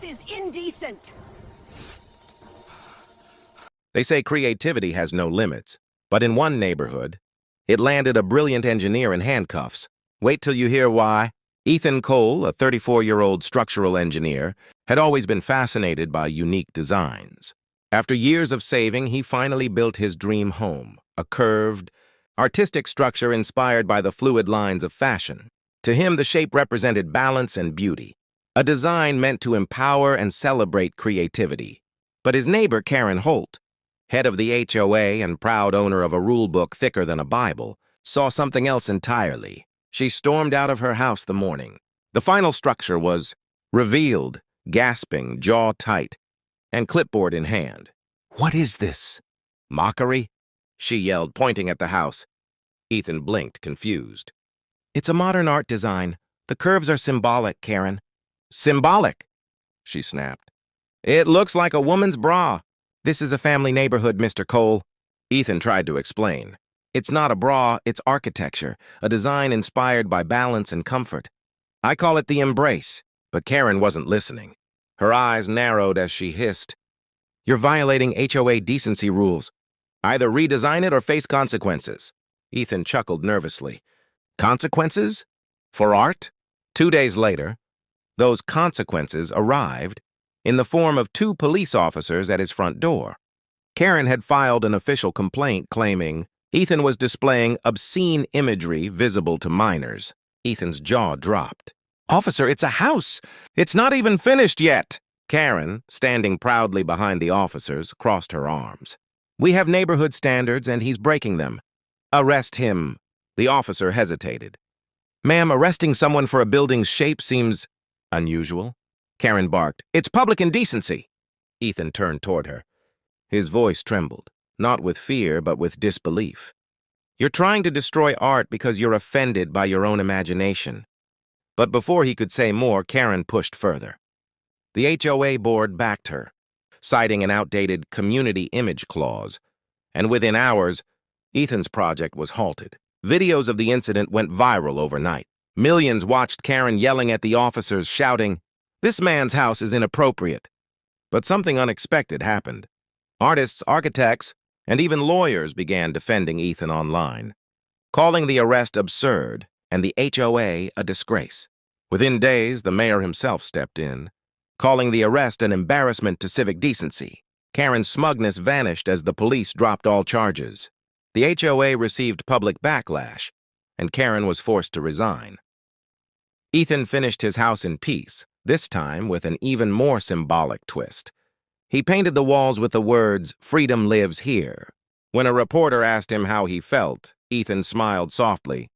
This is indecent. They say creativity has no limits, but in one neighborhood, it landed a brilliant engineer in handcuffs. Wait till you hear why. Ethan Cole, a 34-year-old structural engineer, had always been fascinated by unique designs. After years of saving, he finally built his dream home, a curved, artistic structure inspired by the fluid lines of fashion. To him, the shape represented balance and beauty, a design meant to empower and celebrate creativity. But his neighbor, Karen Holt, head of the HOA and proud owner of a rule book thicker than a Bible, saw something else entirely. She stormed out of her house the morning. The final structure was revealed, gasping, jaw tight, and clipboard in hand. "What is this? Mockery?" she yelled, pointing at the house. Ethan blinked, confused. "It's a modern art design. The curves are symbolic, Karen." "Symbolic?" she snapped. "It looks like a woman's bra." "This is a family neighborhood, Mr. Cole." Ethan tried to explain. "It's not a bra, it's architecture, a design inspired by balance and comfort. I call it the embrace." But Karen wasn't listening. Her eyes narrowed as she hissed, "You're violating HOA decency rules. Either redesign it or face consequences." Ethan chuckled nervously. "Consequences? For art?" 2 days later, those consequences arrived in the form of 2 police officers at his front door. Karen had filed an official complaint claiming Ethan was displaying obscene imagery visible to minors. Ethan's jaw dropped. "Officer, it's a house. It's not even finished yet." Karen, standing proudly behind the officers, crossed her arms. "We have neighborhood standards and he's breaking them. Arrest him." The officer hesitated. "Ma'am, arresting someone for a building's shape seems unusual." Karen barked, "It's public indecency." Ethan turned toward her. His voice trembled, not with fear, but with disbelief. "You're trying to destroy art because you're offended by your own imagination." But before he could say more, Karen pushed further. The HOA board backed her, citing an outdated community image clause, and within hours, Ethan's project was halted. Videos of the incident went viral overnight. Millions watched Karen yelling at the officers, shouting, "This man's house is inappropriate." But something unexpected happened. Artists, architects, and even lawyers began defending Ethan online, calling the arrest absurd and the HOA a disgrace. Within days, the mayor himself stepped in, calling the arrest an embarrassment to civic decency. Karen's smugness vanished as the police dropped all charges. The HOA received public backlash, and Karen was forced to resign. Ethan finished his house in peace, this time with an even more symbolic twist. He painted the walls with the words, "Freedom lives here." When a reporter asked him how he felt, Ethan smiled softly.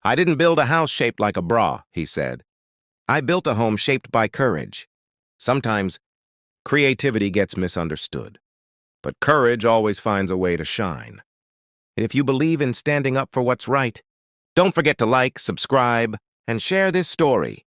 "I didn't build a house shaped like a bra," he said. "I built a home shaped by courage." Sometimes, creativity gets misunderstood, but courage always finds a way to shine. If you believe in standing up for what's right, don't forget to like, subscribe, and share this story.